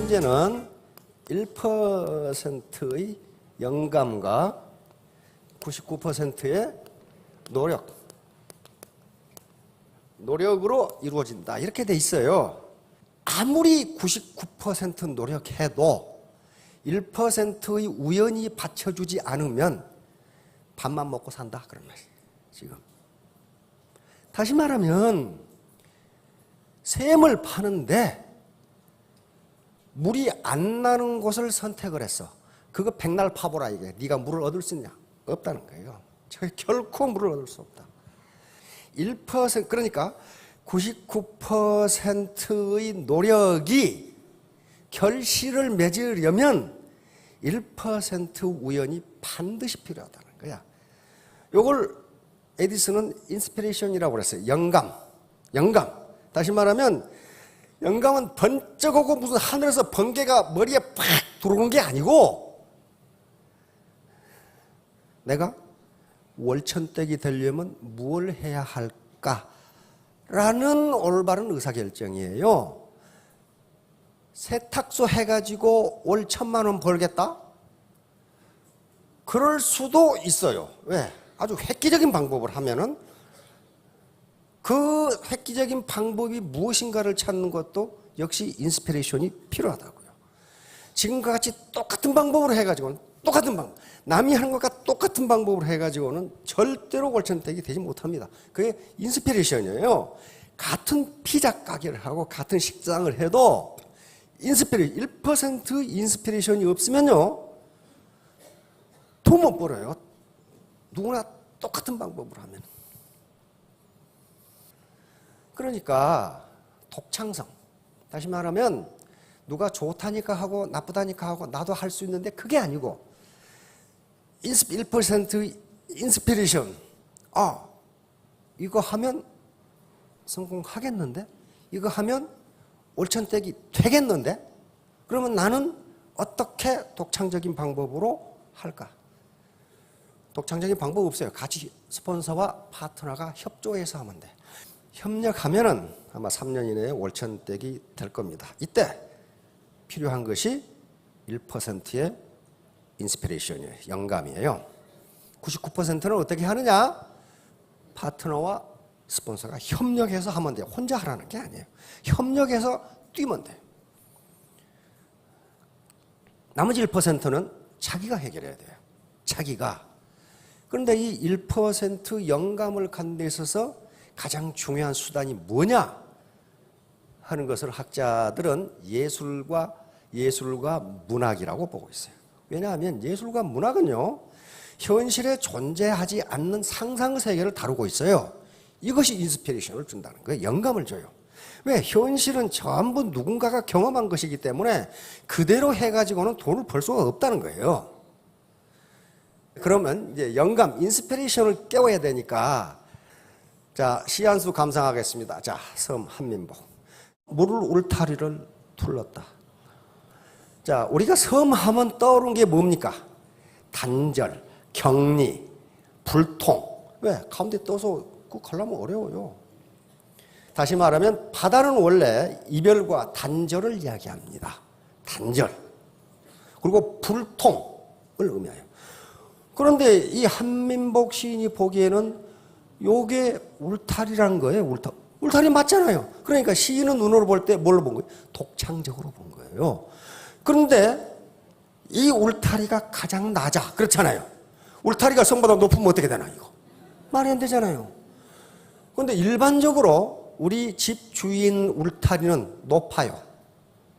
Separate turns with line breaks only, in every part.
문제는 1%의 영감과 99%의 노력으로 이루어진다. 이렇게 돼 있어요. 아무리 99% 노력해도 1%의 우연이 받쳐주지 않으면 밥만 먹고 산다. 그런 말이에요. 지금. 다시 말하면 샘을 파는데 물이 안 나는 곳을 선택을 했어. 그거 백날 파보라 이게. 네가 물을 얻을 수 있냐? 없다는 거예요. 결코 물을 얻을 수 없다. 1% 그러니까 99%의 노력이 결실을 맺으려면 1% 우연이 반드시 필요하다는 거야. 요걸 에디슨은 인스피레이션이라고 그랬어요. 영감. 다시 말하면 영감은 번쩍하고 무슨 하늘에서 번개가 머리에 팍 들어오는 게 아니고 내가 월천댁이 되려면 무엇을 해야 할까라는 올바른 의사결정이에요. 세탁소 해가지고 월 1,000만 원 벌겠다? 그럴 수도 있어요. 왜? 아주 획기적인 방법을 하면은 그 획기적인 방법이 무엇인가를 찾는 것도 역시 인스피레이션이 필요하다고요. 지금과 같이 똑같은 방법으로 해가지고는 똑같은 방법, 남이 하는 것과 똑같은 방법으로 해가지고는 절대로 월천택이 되지 못합니다. 그게 인스피레이션이에요. 같은 피자 가게를 하고 같은 식당을 해도 1% 인스피레이션이 없으면요 돈 못 벌어요. 누구나 똑같은 방법으로 하면. 그러니까 독창성. 다시 말하면 누가 좋다니까 하고 나쁘다니까 하고 나도 할 수 있는데 그게 아니고 1% 인스피레이션. 아, 이거 하면 성공하겠는데? 이거 하면 월천택이 되겠는데? 그러면 나는 어떻게 독창적인 방법으로 할까? 독창적인 방법 없어요. 같이 스폰서와 파트너가 협조해서 하면 돼. 협력하면은 아마 3년 이내에 월천택이 될 겁니다. 이때 필요한 것이 1%의 인스피레이션이에요. 영감이에요. 99%는 어떻게 하느냐? 파트너와 스폰서가 협력해서 하면 돼요. 혼자 하라는 게 아니에요. 협력해서 뛰면 돼요. 나머지 1%는 자기가 해결해야 돼요. 자기가. 그런데 이 1% 영감을 갖는 데 있어서 가장 중요한 수단이 뭐냐 하는 것을 학자들은 예술과 문학이라고 보고 있어요. 왜냐하면 예술과 문학은요 현실에 존재하지 않는 상상 세계를 다루고 있어요. 이것이 인스피레이션을 준다는 거예요. 영감을 줘요. 왜? 현실은 전부 누군가가 경험한 것이기 때문에 그대로 해가지고는 돈을 벌 수가 없다는 거예요. 그러면 이제 영감, 인스피레이션을 깨워야 되니까 자, 시 한 수 감상하겠습니다. 자, 섬 한민복. 물을 울타리를 둘렀다. 자, 우리가 섬 하면 떠오르는 게 뭡니까? 단절, 격리, 불통. 왜? 가운데 떠서 그거 가려면 어려워요. 다시 말하면 바다는 원래 이별과 단절을 이야기합니다. 단절. 그리고 불통을 의미해요. 그런데 이 한민복 시인이 보기에는 요게 울타리라는 거예요. 울타리 맞잖아요. 그러니까 시인은 눈으로 볼 때 뭘로 본 거예요? 독창적으로 본 거예요. 그런데 이 울타리가 가장 낮아. 그렇잖아요. 울타리가 성보다 높으면 어떻게 되나 이거? 말이 안 되잖아요. 그런데 일반적으로 우리 집 주인 울타리는 높아요.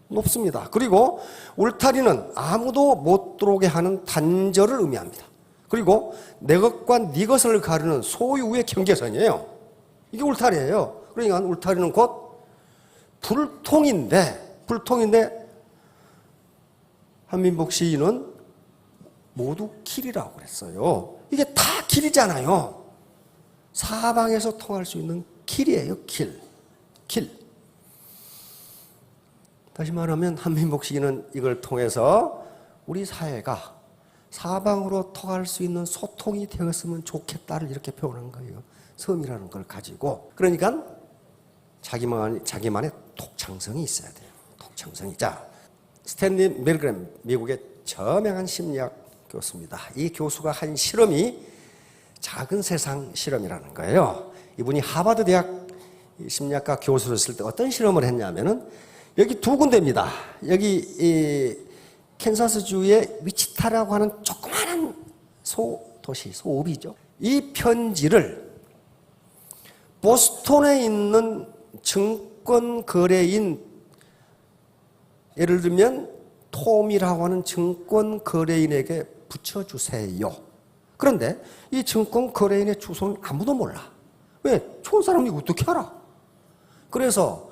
높습니다. 그리고 울타리는 아무도 못 들어오게 하는 단절을 의미합니다. 그리고 내 것과 네 것을 가르는 소유의 경계선이에요. 이게 울타리예요. 그러니까 울타리는 곧 불통인데 한민복 시인은 모두 길이라고 그랬어요. 이게 다 길이잖아요. 사방에서 통할 수 있는 길이에요. 길. 다시 말하면 한민복 시인은 이걸 통해서 우리 사회가 사방으로 통할 수 있는 소통이 되었으면 좋겠다를 이렇게 표현한 거예요. 섬이라는 걸 가지고. 그러니까 자기만의 독창성이 있어야 돼요. 독창성이. 자, 스탠리 밀그램, 미국의 저명한 심리학 교수입니다. 이 교수가 한 실험이 작은 세상 실험이라는 거예요. 이분이 하버드 대학 심리학과 교수였을 때 어떤 실험을 했냐면은 여기 두 군데입니다. 여기 이 캔사스주의 위치타라고 하는 조그마한 소도시, 소읍이죠. 이 편지를 보스턴에 있는 증권 거래인, 예를 들면 톰이라고 하는 증권 거래인에게 붙여주세요. 그런데 이 증권 거래인의 주소는 아무도 몰라. 왜? 좋은 사람이 어떻게 알아? 그래서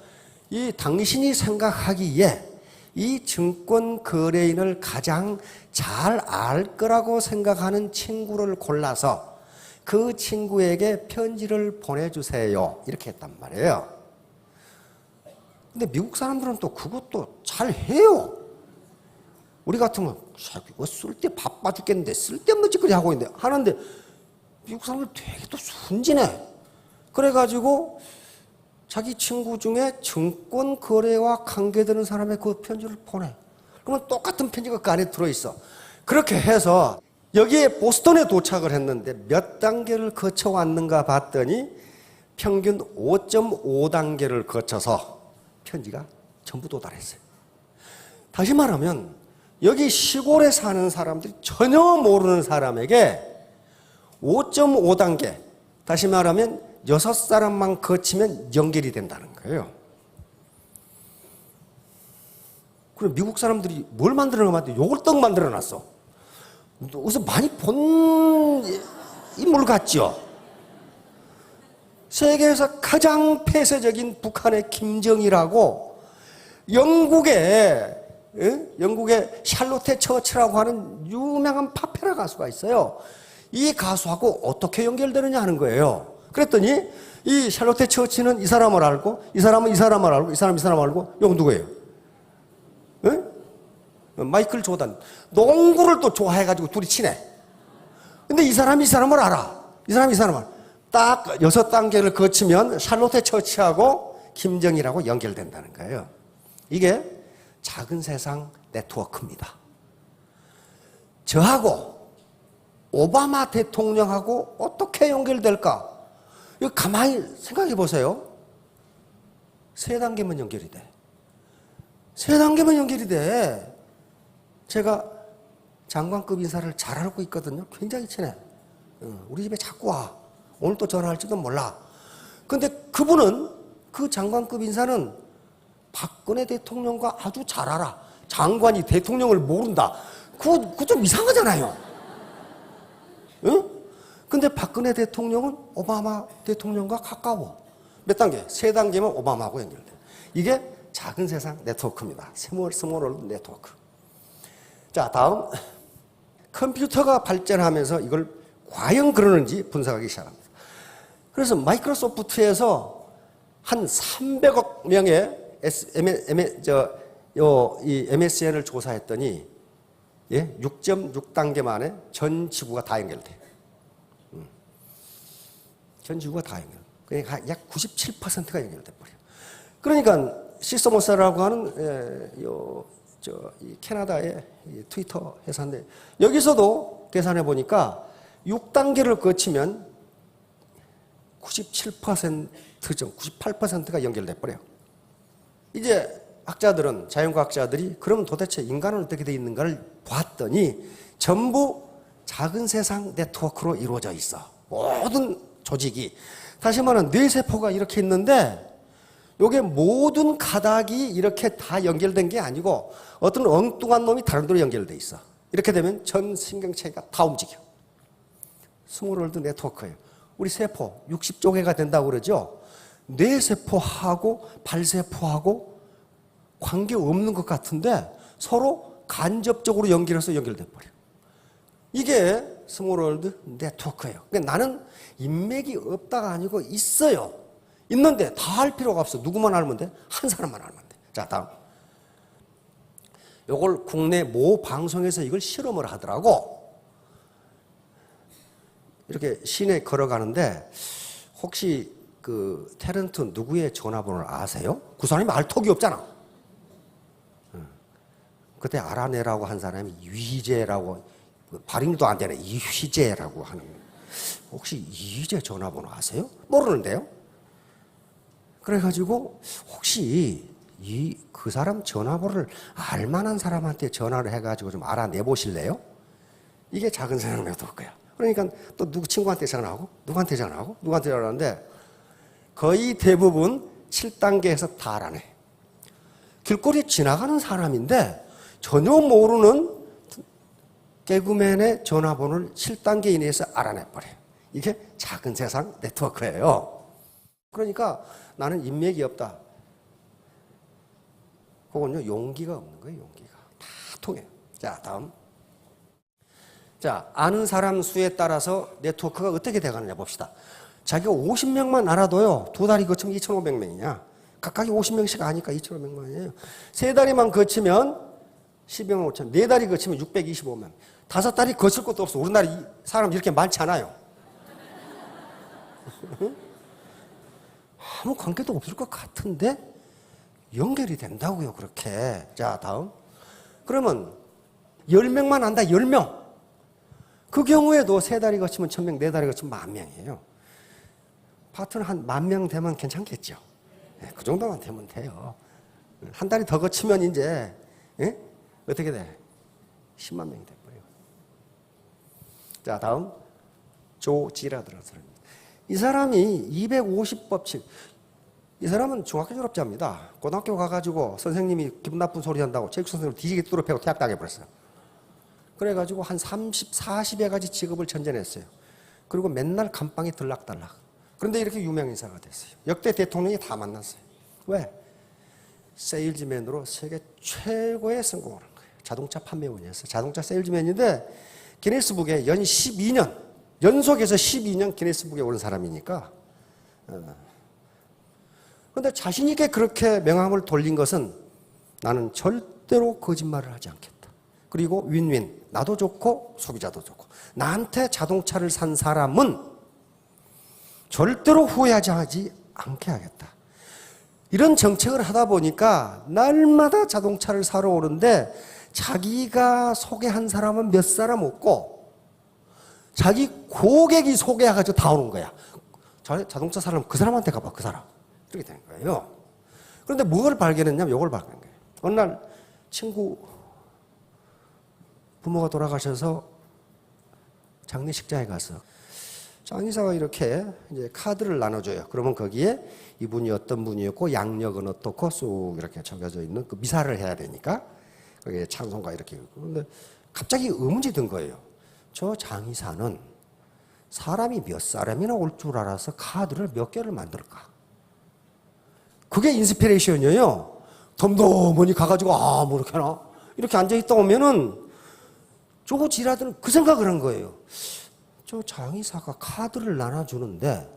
이 당신이 생각하기에 이 증권 거래인을 가장 잘 알 거라고 생각하는 친구를 골라서 그 친구에게 편지를 보내주세요. 이렇게 했단 말이에요. 근데 미국 사람들은 또 그것도 잘 해요. 우리 같으면 쓸데 바빠 죽겠는데 쓸데없는 짓거리 하고 있는데 하는데 미국 사람들 되게 또 순진해. 그래가지고 자기 친구 중에 증권 거래와 관계되는 사람의 그 편지를 보내. 그러면 똑같은 편지가 그 안에 들어있어. 그렇게 해서 여기에 보스턴에 도착을 했는데 몇 단계를 거쳐왔는가 봤더니 평균 5.5단계를 거쳐서 편지가 전부 도달했어요. 다시 말하면 여기 시골에 사는 사람들이 전혀 모르는 사람에게 5.5단계, 다시 말하면 6사람만 거치면 연결이 된다는 거예요. 그럼 미국 사람들이 뭘 만들어놨는데 요걸 만들어놨어. 어디서 많이 본 인물 같죠? 세계에서 가장 폐쇄적인 북한의 김정일하고 영국의 샬롯테 처치라고 하는 유명한 파페라 가수가 있어요. 이 가수하고 어떻게 연결되느냐 하는 거예요. 그랬더니 이 샬롯테 처치는 이 사람을 알고, 이 사람은 이 사람을 알고, 이 사람은 이 사람을 알고, 이거 누구예요? 마이클 조던. 농구를 또 좋아해가지고 둘이 친해. 근데 이 사람이 이 사람을 알아. 이 사람이 이 사람을 알아. 딱 6단계를 거치면 샬롯테 처치하고 김정일하고 연결된다는 거예요. 이게 작은 세상 네트워크입니다. 저하고 오바마 대통령하고 어떻게 연결될까? 이거 가만히 생각해 보세요. 3단계만 연결이 돼. 3단계만 연결이 돼. 제가 장관급 인사를 잘 알고 있거든요. 굉장히 친해. 우리 집에 자꾸 와. 오늘 또 전화할지도 몰라. 근데 그분은, 그 장관급 인사는 박근혜 대통령과 아주 잘 알아. 장관이 대통령을 모른다. 그거 좀 이상하잖아요. 응? 근데 박근혜 대통령은 오바마 대통령과 가까워. 몇 단계? 3단계면 오바마하고 연결돼. 이게 작은 세상 네트워크입니다. 스몰월드 네트워크. 자, 다음. 컴퓨터가 발전하면서 이걸 과연 그러는지 분석하기 시작합니다. 그래서 마이크로소프트에서 한 300억 명의 이 MSN을 조사했더니 6.6단계 만에 전 지구가 다 연결돼. 전 지구가 다 연결. 그러니까 약 97%가 연결돼 버려. 그러니까 시스모스라고 하는 이 캐나다의 트위터 회사인데 여기서도 계산해 보니까 6단계를 거치면 97%정 98%가 연결돼 버려요. 이제 학자들은, 자연과학자들이 그럼 도대체 인간은 어떻게 되어 있는가를 봤더니 전부 작은 세상 네트워크로 이루어져 있어. 모든 조직이. 다시 말하면 뇌세포가 이렇게 있는데 요게 모든 가닥이 이렇게 다 연결된 게 아니고 어떤 엉뚱한 놈이 다른 데로 연결돼 있어. 이렇게 되면 전 신경체가 다 움직여. 스몰월드 네트워크예요. 우리 세포 60조 개가 된다고 그러죠. 뇌세포하고 발세포하고 관계없는 것 같은데 서로 간접적으로 연결해서 연결돼 버려. 이게 스몰월드 네트워크예요. 그러니까 나는 인맥이 없다가 아니고 있어요. 있는데 다 할 필요가 없어. 누구만 알면 돼? 한 사람만 알면 돼. 자, 다음. 요걸 국내 모 방송에서 이걸 실험을 하더라고. 이렇게 시내 걸어가는데 혹시 그 탤런트 누구의 전화번호를 아세요? 그 사람이 알 턱이 없잖아. 그때 알아내라고 한 사람이 이휘재라고, 발음도 안 되네. 이휘재라고 하는. 혹시 이휘재 전화번호 아세요? 모르는데요? 그래가지고 혹시 그 사람 전화번호를 알만한 사람한테 전화를 해가지고 좀 알아내 보실래요? 이게 작은 세상 네트워크야. 그러니까 또 누구 친구한테 전화하고 누구한테 전화하고 누구한테 전화하는데 거의 대부분 7단계에서 다 알아내. 길거리에 지나가는 사람인데 전혀 모르는 개그맨의 전화번호를 7단계 이내에서 알아내버려요. 이게 작은 세상 네트워크예요. 그러니까 나는 인맥이 없다. 그건요, 용기가 없는 거예요, 용기가. 다 통해요. 자, 다음. 자, 아는 사람 수에 따라서 네트워크가 어떻게 돼가느냐 봅시다. 자기가 50명만 알아도요, 2달이 거치면 2,500명이냐. 각각이 50명씩 아니까 2,500명이에요. 3달이만 거치면 12만 5천, 4달이 거치면 625명. 5달이 거칠 것도 없어. 우리나라 사람 이렇게 많지 않아요. 아무 관계도 없을 것 같은데 연결이 된다고요, 그렇게. 자, 다음. 그러면 10명만 안다, 10명. 그 경우에도 3달이 거치면 1,000명, 4달이 거치면 10,000명이에요. 파트너 한 10,000명 되면 괜찮겠죠. 네, 그 정도만 되면 돼요. 한 달이 더 거치면 이제 어떻게 돼? 10만 명이 돼버려요. 자, 다음. 조지라드라는 사람입니다. 이 사람이 250법칙. 이 사람은 중학교 졸업자입니다. 고등학교 가가지고 선생님이 기분 나쁜 소리 한다고 체육 선생님을 뒤지게 뚫어 패고 퇴학당해버렸어요. 그래가지고 한 30, 40여 가지 직업을 전전했어요. 그리고 맨날 감방에 들락달락. 그런데 이렇게 유명 인사가 됐어요. 역대 대통령이 다 만났어요. 왜? 세일즈맨으로 세계 최고의 성공을 한 거예요. 자동차 판매원이었어요. 자동차 세일즈맨인데 기네스북에 연 12년, 연속해서 12년 기네스북에 오른 사람이니까. 그런데 자신 있게 그렇게 명함을 돌린 것은 나는 절대로 거짓말을 하지 않겠다. 그리고 윈윈, 나도 좋고 소비자도 좋고 나한테 자동차를 산 사람은 절대로 후회하지 않게 하겠다. 이런 정책을 하다 보니까 날마다 자동차를 사러 오는데 자기가 소개한 사람은 몇 사람 없고 자기 고객이 소개해가지고 다 오는 거야. 자동차 사려면 그 사람한테 가봐, 그 사람. 이렇게 되는 거예요. 그런데 뭘 발견했냐면 이걸 발견한 거예요. 어느 날 친구 부모가 돌아가셔서 장례식장에 가서 장의사가 이렇게 이제 카드를 나눠줘요. 그러면 거기에 이분이 어떤 분이었고 양력은 어떻고 쑥 이렇게 적혀져 있는 그 미사를 해야 되니까 거기에 찬송가 이렇게. 그런데 갑자기 의문이 든 거예요. 저 장의사는 사람이 몇 사람이나 올 줄 알아서 카드를 몇 개를 만들까? 그게 인스피레이션이에요. 덤덤하니 가가지고 뭐 이렇게 하나? 이렇게 앉아있다 오면은 조지라드는 그 생각을 한 거예요. 저 장의사가 카드를 나눠주는데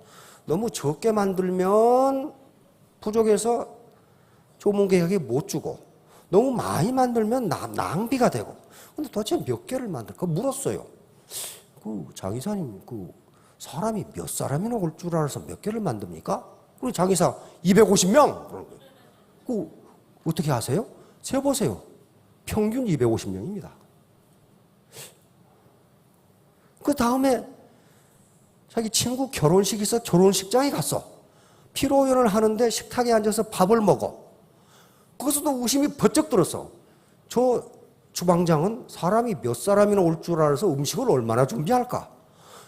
너무 적게 만들면 부족해서 조문객에게 못 주고 너무 많이 만들면 낭비가 되고. 근데 도대체 몇 개를 만들까 물었어요. 그 장의사님, 그 사람이 몇 사람이나 올 줄 알아서 몇 개를 만듭니까? 그리고 장의사 250명. 그런 거예요. 그 어떻게 하세요? 세보세요. 평균 250명입니다. 그 다음에 자기 친구 결혼식이 있어 결혼식장에 갔어. 피로연을 하는데 식탁에 앉아서 밥을 먹어. 거기서도 의심이 번쩍 들었어. 저 주방장은 사람이 몇 사람이나 올 줄 알아서 음식을 얼마나 준비할까?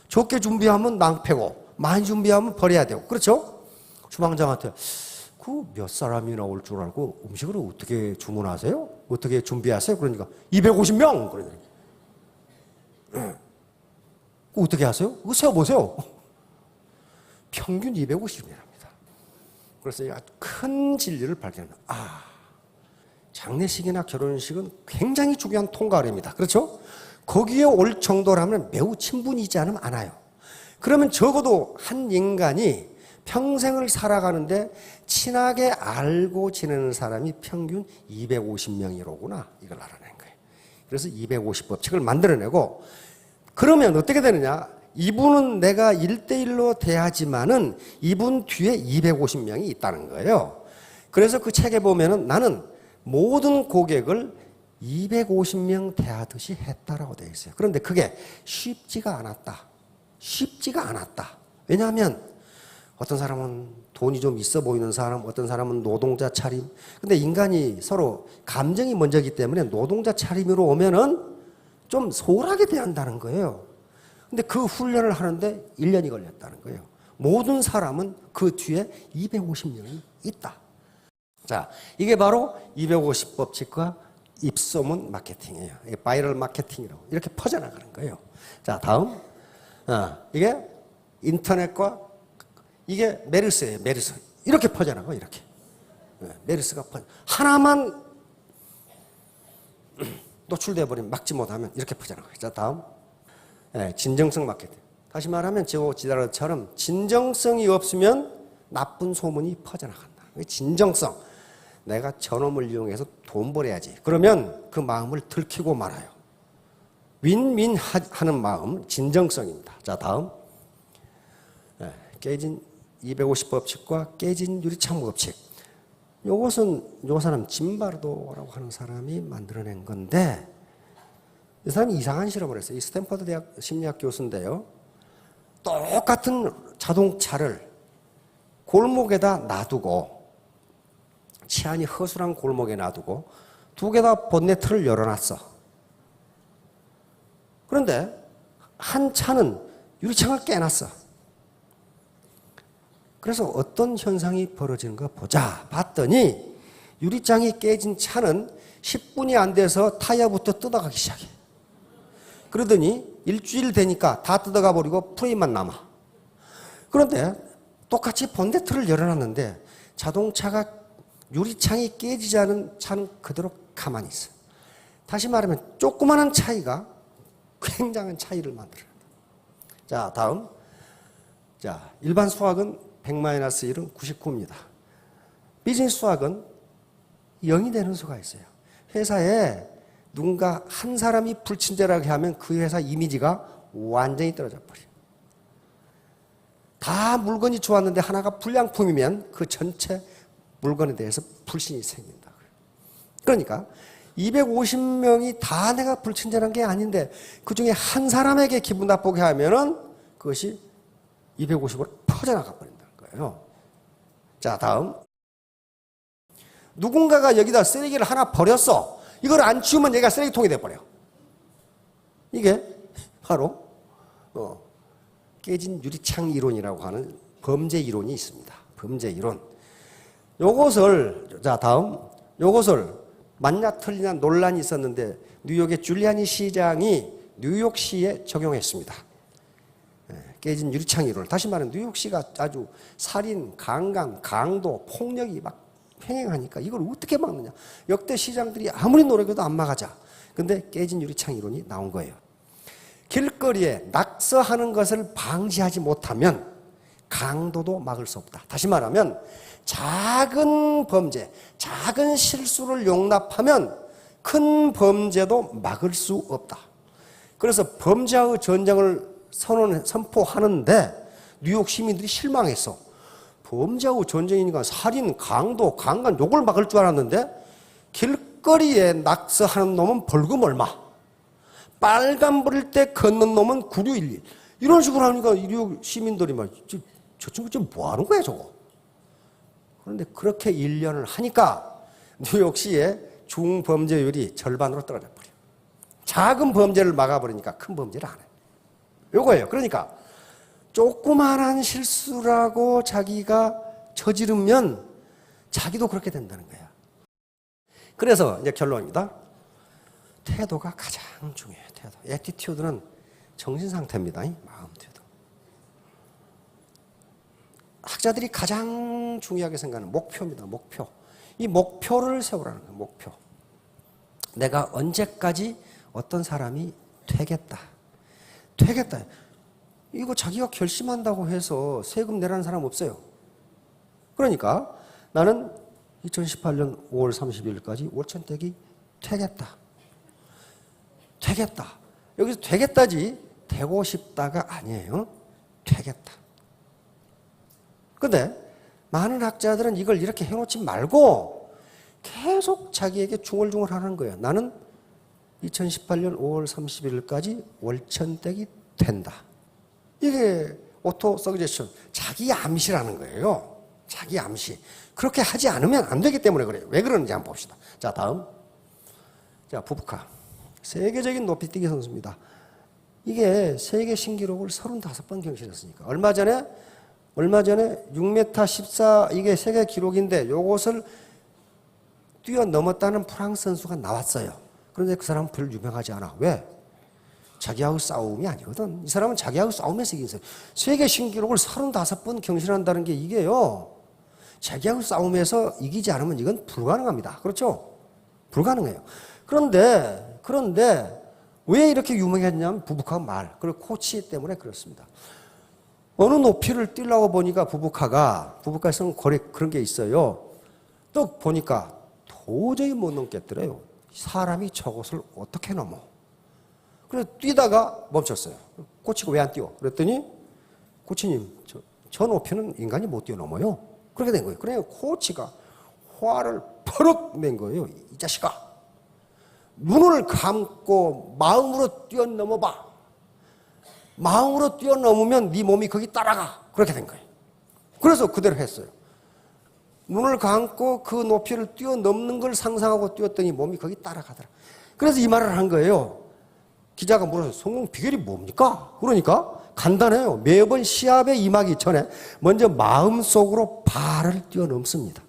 적게 준비하면 낭패고 많이 준비하면 버려야 되고. 그렇죠? 주방장한테 그 몇 사람이나 올 줄 알고 음식을 어떻게 주문하세요? 어떻게 준비하세요? 그러니까 250명. 그러더니 어떻게 하세요? 그거 세어보세요. 평균 250이랍니다. 그래서 아주 큰 진리를 발견합니다. 장례식이나 결혼식은 굉장히 중요한 통과입니다. 그렇죠? 거기에 올 정도라면 매우 친분이지 않으면 안 와요. 그러면 적어도 한 인간이 평생을 살아가는데 친하게 알고 지내는 사람이 평균 250명이로구나. 이걸 알아낸 거예요. 그래서 250법칙을 만들어내고 그러면 어떻게 되느냐? 이분은 내가 1대1로 대하지만은 이분 뒤에 250명이 있다는 거예요. 그래서 그 책에 보면은 나는 모든 고객을 250명 대하듯이 했다라고 되어 있어요. 그런데 그게 쉽지가 않았다. 쉽지가 않았다. 왜냐하면 어떤 사람은 돈이 좀 있어 보이는 사람, 어떤 사람은 노동자 차림. 근데 인간이 서로 감정이 먼저이기 때문에 노동자 차림으로 오면은 좀 소홀하게 대한다는 거예요. 근데 그 훈련을 하는데 1년이 걸렸다는 거예요. 모든 사람은 그 뒤에 250명이 있다. 자, 이게 바로 250법칙과 입소문 마케팅이에요. 이게 바이럴 마케팅이라고 이렇게 퍼져나가는 거예요. 자, 다음. 이게 인터넷과 이게 메르스예요. 메르스. 이렇게 퍼져나가요. 이렇게. 메르스가 하나만 노출돼 버리면 막지 못하면 이렇게 퍼져나가요. 자, 다음. 진정성 마케팅. 다시 말하면 지다라처럼 진정성이 없으면 나쁜 소문이 퍼져나간다. 진정성. 내가 저놈을 이용해서 돈 벌어야지. 그러면 그 마음을 들키고 말아요. 윈윈 하는 마음, 진정성입니다. 자, 다음. 깨진 250법칙과 깨진 유리창 법칙. 요것은 요 사람 짐바르도라고 하는 사람이 만들어낸 건데 이 사람이 이상한 실험을 했어요. 이 스탠퍼드 대학 심리학 교수인데요. 똑같은 자동차를 골목에다 놔두고 치안이 허술한 골목에 놔두고 두 개 다 본네트를 열어놨어. 그런데 한 차는 유리창을 깨놨어. 그래서 어떤 현상이 벌어지는가 보자 봤더니 유리창이 깨진 차는 10분이 안 돼서 타이어부터 뜯어가기 시작해. 그러더니 일주일 되니까 다 뜯어가 버리고 프레임만 남아. 그런데 똑같이 본네트를 열어놨는데 자동차가 유리창이 깨지지 않은 차는 그대로 가만히 있어. 다시 말하면 조그마한 차이가 굉장한 차이를 만들어요. 자, 다음. 자, 일반 수학은 100-1은 99입니다. 비즈니스 수학은 0이 되는 수가 있어요. 회사에 누군가 한 사람이 불친절하게 하면 그 회사 이미지가 완전히 떨어져 버려요. 다 물건이 좋았는데 하나가 불량품이면 그 전체 물건에 대해서 불신이 생긴다. 그러니까 250명이 다 내가 불친절한 게 아닌데 그 중에 한 사람에게 기분 나쁘게 하면은 그것이 250으로 퍼져나가 버린다는 거예요. 자, 다음. 누군가가 여기다 쓰레기를 하나 버렸어. 이걸 안 치우면 얘가 쓰레기통이 돼버려. 이게 바로 깨진 유리창 이론이라고 하는 범죄 이론이 있습니다. 범죄 이론. 요것을 자, 다음. 요것을 맞냐 틀리냐 논란이 있었는데 뉴욕의 줄리아니 시장이 뉴욕시에 적용했습니다. 깨진 유리창 이론을. 다시 말하면 뉴욕시가 아주 살인, 강간, 강도, 폭력이 막 횡행하니까 이걸 어떻게 막느냐. 역대 시장들이 아무리 노력해도 안 막아자. 근데 깨진 유리창 이론이 나온 거예요. 길거리에 낙서하는 것을 방지하지 못하면 강도도 막을 수 없다. 다시 말하면 작은 범죄, 작은 실수를 용납하면 큰 범죄도 막을 수 없다. 그래서 범죄와의 전쟁을 선포하는데 뉴욕 시민들이 실망했어. 범죄하고 전쟁이니까 살인, 강도, 강간 요걸 막을 줄 알았는데 길거리에 낙서하는 놈은 벌금 얼마, 빨간불일 때 걷는 놈은 구류일일 이런 식으로 하니까 뉴욕 시민들이 막 저 친구 지금 뭐 하는 거야 저거. 그런데 그렇게 1년을 하니까 뉴욕시의 중범죄율이 절반으로 떨어져 버려. 작은 범죄를 막아버리니까 큰 범죄를 안 해. 요거예요. 그러니까 조그만한 실수라고 자기가 저지르면 자기도 그렇게 된다는 거야. 그래서 이제 결론입니다. 태도가 가장 중요해요. 태도. 애티튜드는 정신 상태입니다. 마음 태도. 학자들이 가장 중요하게 생각하는 목표입니다. 목표. 이 목표를 세우라는 거예요. 목표. 내가 언제까지 어떤 사람이 되겠다. 되겠다. 이거 자기가 결심한다고 해서 세금 내라는 사람 없어요. 그러니까 나는 2018년 5월 30일까지 오천택이 되겠다. 되겠다. 여기서 되겠다지 되고 싶다가 아니에요. 되겠다. 근데 많은 학자들은 이걸 이렇게 해놓지 말고 계속 자기에게 중얼중얼 하는 거예요. 나는 2018년 5월 31일까지 월천댁이 된다. 이게 오토 서제션, 자기 암시라는 거예요. 자기 암시. 그렇게 하지 않으면 안 되기 때문에 그래요. 왜 그러는지 한번 봅시다. 자, 다음. 자, 부부카. 세계적인 높이뛰기 선수입니다. 이게 세계 신기록을 35번 경신했으니까. 얼마 전에 6m 14 이게 세계 기록인데 요것을 뛰어넘었다는 프랑스 선수가 나왔어요. 그런데 그 사람은 별로 유명하지 않아. 왜? 자기하고 싸움이 아니거든. 이 사람은 자기하고 싸우면서 이긴 사람. 세계 신기록을 35번 경신한다는 게 이게요. 자기하고 싸우면서 이기지 않으면 이건 불가능합니다. 그렇죠? 불가능해요. 그런데 왜 이렇게 유명했냐면 부부카 말, 그리고 코치 때문에 그렇습니다. 어느 높이를 뛰려고 보니까 부부카에서는 그런 게 있어요. 또 보니까 도저히 못 넘겠더래요. 사람이 저것을 어떻게 넘어? 그래서 뛰다가 멈췄어요. 코치가 왜 안 뛰어? 그랬더니 코치님, 저 높이는 인간이 못 뛰어넘어요. 그렇게 된 거예요. 그래서 코치가 화를 버럭 낸 거예요. 이 자식아. 눈을 감고 마음으로 뛰어넘어봐. 마음으로 뛰어넘으면 네 몸이 거기 따라가. 그렇게 된 거예요. 그래서 그대로 했어요. 눈을 감고 그 높이를 뛰어넘는 걸 상상하고 뛰었더니 몸이 거기 따라가더라. 그래서 이 말을 한 거예요. 기자가 물어서 성공 비결이 뭡니까? 그러니까 간단해요. 매번 시합에 임하기 전에 먼저 마음속으로 발을 뛰어넘습니다.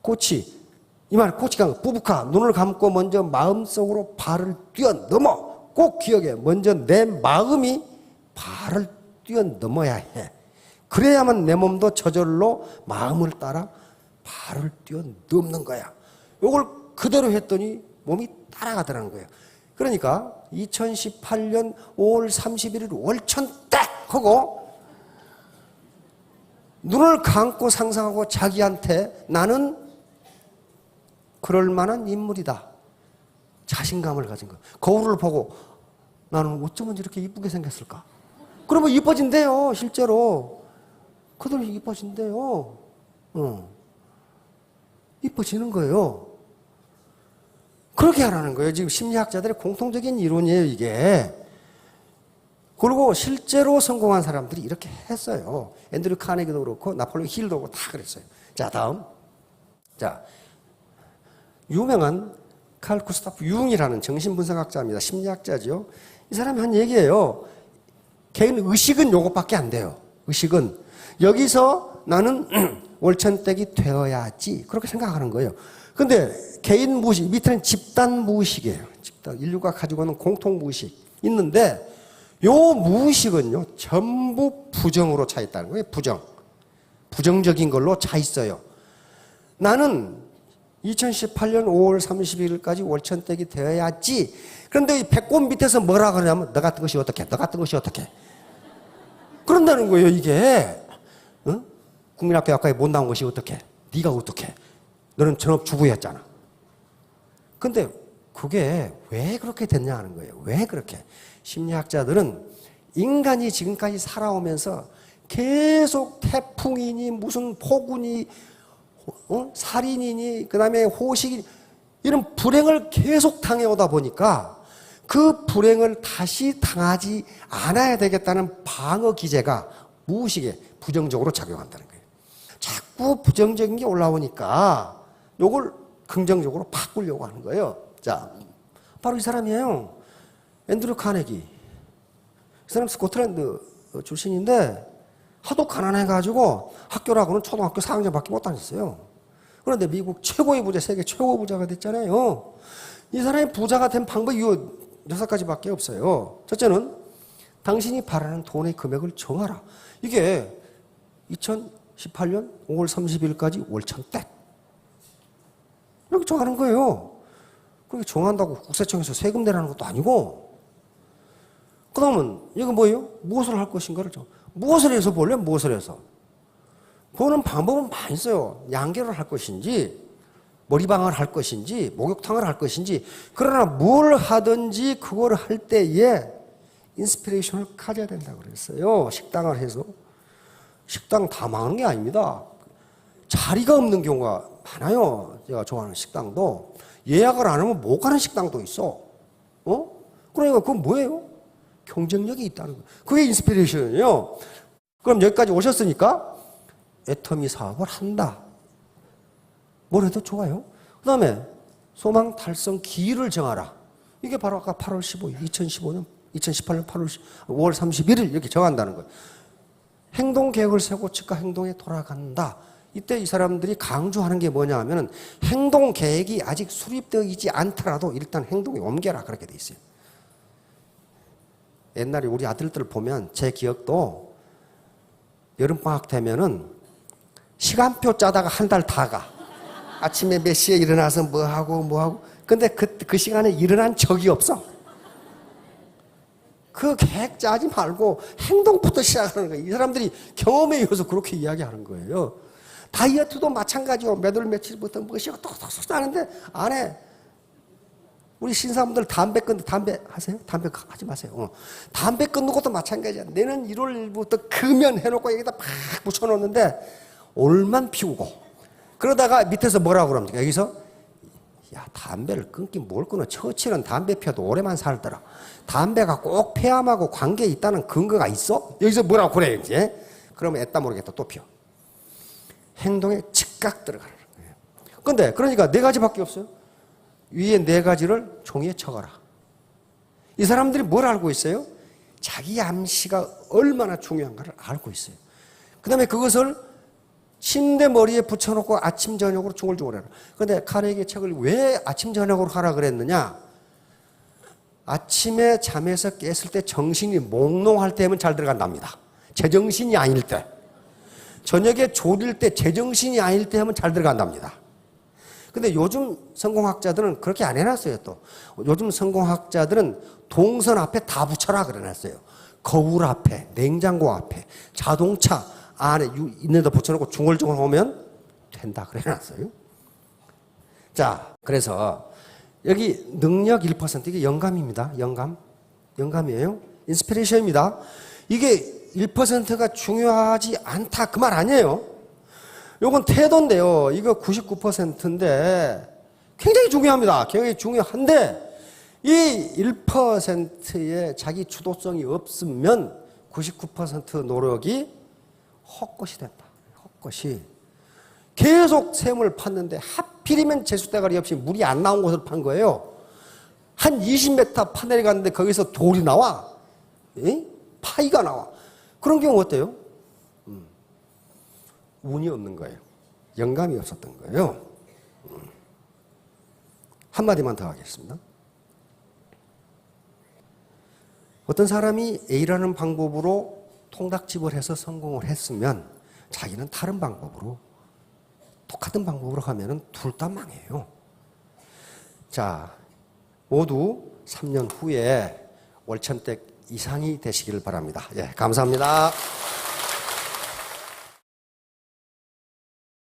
코치가 부부카 눈을 감고 먼저 마음속으로 발을 뛰어넘어. 꼭 기억해. 먼저 내 마음이 발을 뛰어넘어야 해. 그래야만 내 몸도 저절로 마음을 따라 발을 뛰어넘는 거야. 이걸 그대로 했더니 몸이 따라가더라는 거예요. 그러니까 2018년 5월 31일 월천 딱 하고 눈을 감고 상상하고 자기한테 나는 그럴 만한 인물이다. 자신감을 가진 거예요. 거울을 보고 나는 어쩌면 이렇게 이쁘게 생겼을까? 그러면 이뻐진대요. 실제로. 그대로 이뻐진대요. 이뻐지는 거예요. 그렇게 하라는 거예요. 지금 심리학자들의 공통적인 이론이에요, 이게. 그리고 실제로 성공한 사람들이 이렇게 했어요. 앤드류 카네기도 그렇고, 나폴레옹 힐도 그렇고, 다 그랬어요. 자, 다음. 자, 유명한 칼 구스타프 융이라는 정신분석학자입니다. 심리학자죠. 이 사람이 한 얘기예요. 개인 의식은 요것밖에 안 돼요. 의식은. 여기서 나는 월천댁이 되어야지. 그렇게 생각하는 거예요. 근데 개인 무의식, 밑에는 집단 무의식이에요. 인류가 가지고 있는 공통 무의식 있는데 요 무의식은요 전부 부정으로 차 있다는 거예요. 부정적인 걸로 차 있어요. 나는 2018년 5월 31일까지 월천댁이 되어야지. 그런데 이 배꼽 밑에서 뭐라 그러냐면 너 같은 것이 어떻게? 너 같은 것이 어떻게? 그런다는 거예요. 이게 국민학교 학과에 못 나온 것이 어떻게? 네가 어떻게? 너는 전업주부였잖아. 근데 그게 왜 그렇게 됐냐 하는 거예요. 왜 그렇게? 심리학자들은 인간이 지금까지 살아오면서 계속 태풍이니 무슨 폭우니 살인이니 그다음에 호식이 이런 불행을 계속 당해오다 보니까 그 불행을 다시 당하지 않아야 되겠다는 방어 기제가 무의식에 부정적으로 작용한다는 거예요. 자꾸 부정적인 게 올라오니까 요걸 긍정적으로 바꾸려고 하는 거예요. 자, 바로 이 사람이에요. 앤드류 카네기. 이 사람 스코틀랜드 출신인데 하도 가난해가지고 학교라고는 초등학교 4학년밖에 못 다녔어요. 그런데 미국 최고의 부자, 세계 최고 부자가 됐잖아요. 이 사람이 부자가 된 방법이 이 6가지밖에 없어요. 첫째는 당신이 바라는 돈의 금액을 정하라. 이게 2018년 5월 30일까지 월천댁. 이렇게 정하는 거예요. 그렇게 정한다고 국세청에서 세금 내라는 것도 아니고. 그 다음은 이거 뭐예요? 무엇을 할 것인가를 무엇을 해서 볼래? 무엇을 해서? 보는 방법은 많이 있어요. 양계를 할 것인지 머리방을 할 것인지 목욕탕을 할 것인지. 그러나 뭘 하든지 그걸 할 때에 인스피레이션을 가져야 된다고 그랬어요. 식당을 해서. 식당 다 망하는 게 아닙니다. 자리가 없는 경우가 많아요. 제가 좋아하는 식당도 예약을 안 하면 못 가는 식당도 있어. 그러니까 그건 뭐예요? 경쟁력이 있다는 거예요. 그게 인스피레이션이에요. 그럼 여기까지 오셨으니까 애터미 사업을 한다. 뭘 해도 좋아요. 그 다음에 소망 달성 기일을 정하라. 이게 바로 아까 8월 15일, 2015년, 2018년 5월 31일 이렇게 정한다는 거예요. 행동 계획을 세우고 즉각 행동에 돌아간다. 이때 이 사람들이 강조하는 게 뭐냐 하면은 행동 계획이 아직 수립되어 있지 않더라도 일단 행동에 옮겨라. 그렇게 돼 있어요. 옛날에 우리 아들들 보면 제 기억도 여름방학 되면은 시간표 짜다가 한 달 다 가. 아침에 몇 시에 일어나서 뭐 하고. 근데 그 시간에 일어난 적이 없어. 그 계획 짜지 말고 행동부터 시작하는 거예요. 이 사람들이 경험에 의해서 그렇게 이야기하는 거예요. 다이어트도 마찬가지고 몇 월 며칠부터 무엇이고 톡톡톡 하는데 안에 우리 신사분들 담배 하세요? 담배 하지 마세요. 담배 끊는 것도 마찬가지야. 내년 1월 1일부터 금연 해놓고 여기다 팍 붙여놓는데 올만 피우고 그러다가 밑에서 뭐라고 그럽니까? 여기서 야 담배를 끊긴 뭘 끊어. 처치는 담배 피워도 오래만 살더라. 담배가 꼭 폐암하고 관계 있다는 근거가 있어? 여기서 뭐라고 그래요 이제? 그러면 애따 모르겠다 또 피워. 행동에 즉각 들어가는 거예요. 근데 그러니까 네 가지밖에 없어요. 위에 네 가지를 종이에 적어라. 이 사람들이 뭘 알고 있어요? 자기 암시가 얼마나 중요한가를 알고 있어요. 그 다음에 그것을 침대 머리에 붙여놓고 아침 저녁으로 중얼중얼 해라. 그런데 카네기의 책을 왜 아침 저녁으로 하라 그랬느냐? 아침에 잠에서 깼을 때 정신이 몽롱할 때면 잘 들어간답니다. 제정신이 아닐 때. 저녁에 졸릴 때 제정신이 아닐 때 하면 잘 들어간답니다. 근데 요즘 성공학자들은 그렇게 안 해놨어요, 또. 요즘 성공학자들은 동선 앞에 다 붙여라 그래놨어요. 거울 앞에, 냉장고 앞에, 자동차 안에 있는 데 붙여놓고 중얼중얼 오면 된다 그래놨어요. 자, 그래서 여기 능력 1% 이게 영감입니다. 영감이에요. 인스피레이션입니다. 이게 1%가 중요하지 않다 그 말 아니에요. 요건 태도인데요. 이거 99%인데 굉장히 중요합니다. 굉장히 중요한데 이 1%의 자기 주도성이 없으면 99% 노력이 헛것이 된다. 헛것이. 계속 샘을 팠는데 하필이면 제수대가리 없이 물이 안 나온 곳을 판 거예요. 한 20m 파내려갔는데 거기서 돌이 나와. 파이가 나와. 그런 경우 어때요? 운이 없는 거예요. 영감이 없었던 거예요. 한마디만 더 하겠습니다. 어떤 사람이 A라는 방법으로 통닭집을 해서 성공을 했으면 자기는 다른 방법으로 똑같은 방법으로 하면 둘 다 망해요. 자, 모두 3년 후에 월천댁 이상이 되시기를 바랍니다. 예, 감사합니다.